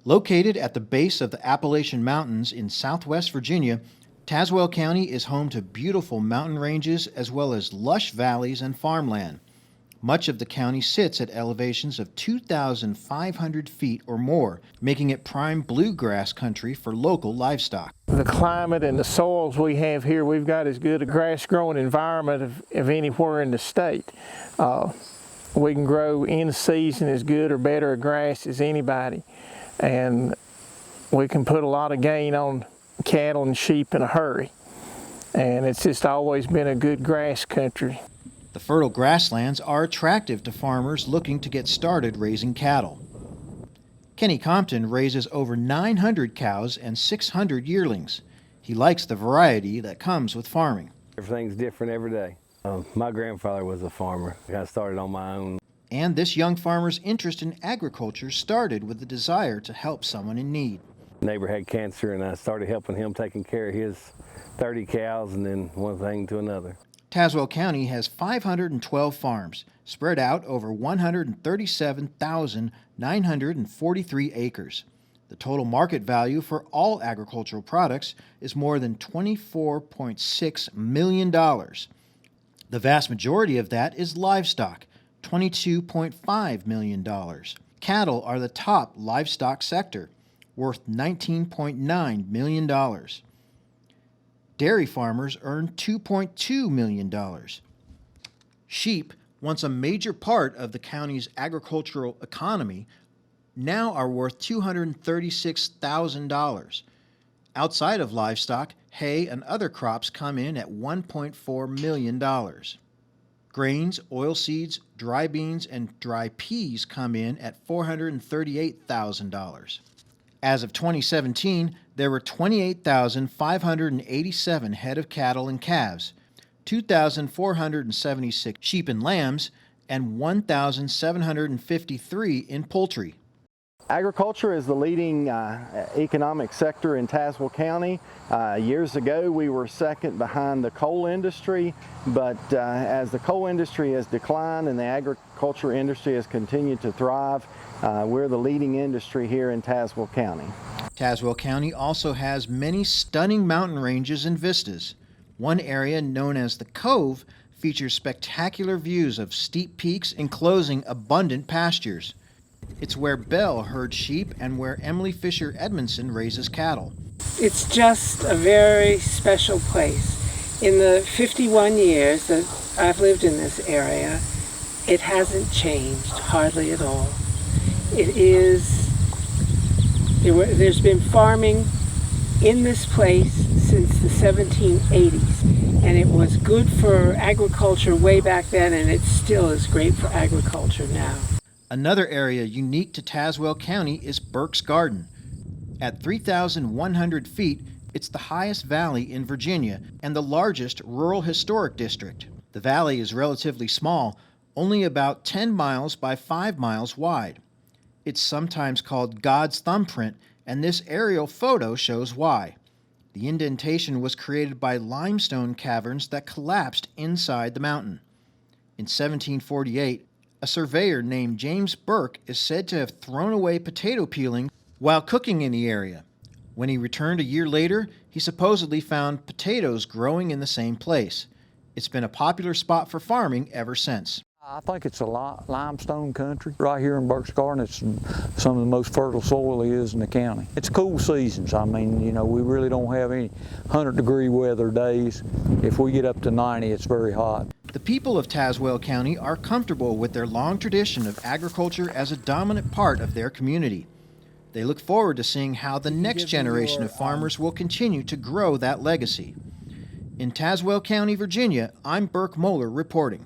Located at the base of the Appalachian Mountains in southwest Virginia, Tazewell County is home to beautiful mountain ranges as well as lush valleys and farmland. Much of the county sits at elevations of 2,500 feet or more, making it prime bluegrass country for local livestock. The climate and the soils we have here, we've got as good a grass-growing environment of anywhere in the state. We can grow in season as good or better a grass as anybody. And we can put a lot of gain on cattle and sheep in a hurry. And it's just always been a good grass country. The fertile grasslands are attractive to farmers looking to get started raising cattle. Kenny Compton raises over 900 cows and 600 yearlings. He likes the variety that comes with farming. Everything's different every day. My grandfather was a farmer. I started on my own. And this young farmer's interest in agriculture started with the desire to help someone in need. Neighbor had cancer, and I started helping him taking care of his 30 cows, and then one thing to another. Tazewell County has 512 farms spread out over 137,943 acres. The total market value for all agricultural products is more than $24.6 million. The vast majority of that is livestock, $22.5 million. Cattle are the top livestock sector, worth $19.9 million. Dairy farmers earn $2.2 million. Sheep, once a major part of the county's agricultural economy, now are worth $236,000. Outside of livestock, hay and other crops come in at $1.4 million. Grains, oilseeds, dry beans, and dry peas come in at $438,000. As of 2017, there were 28,587 head of cattle and calves, 2,476 sheep and lambs, and 1,753 in poultry. Agriculture is the leading economic sector in Tazewell County. Years ago, we were second behind the coal industry, but as the coal industry has declined and the agriculture industry has continued to thrive, we're the leading industry here in Tazewell County. Tazewell County also has many stunning mountain ranges and vistas. One area, known as the Cove, features spectacular views of steep peaks enclosing abundant pastures. It's where Belle herds sheep and where Emily Fisher Edmondson raises cattle. It's just a very special place. In the 51 years that I've lived in this area, it hasn't changed hardly at all. There's been farming in this place since the 1780s, and it was good for agriculture way back then, and it still is great for agriculture now. Another area unique to Tazewell County is Burke's Garden. At 3,100 feet, it's the highest valley in Virginia and the largest rural historic district. The valley is relatively small, only about 10 miles by 5 miles wide. It's sometimes called God's thumbprint, and this aerial photo shows why. The indentation was created by limestone caverns that collapsed inside the mountain. In 1748, a surveyor named James Burke is said to have thrown away potato peeling while cooking in the area. When he returned a year later, he supposedly found potatoes growing in the same place. It's been a popular spot for farming ever since. I think it's a limestone country. Right here in Burke's Garden, it's some of the most fertile soil there is in the county. It's cool seasons. I mean, you know, we really don't have any 100-degree weather days. If we get up to 90, it's very hot. The people of Tazewell County are comfortable with their long tradition of agriculture as a dominant part of their community. They look forward to seeing how the next generation of farmers will continue to grow that legacy. In Tazewell County, Virginia, I'm Burke Moeller reporting.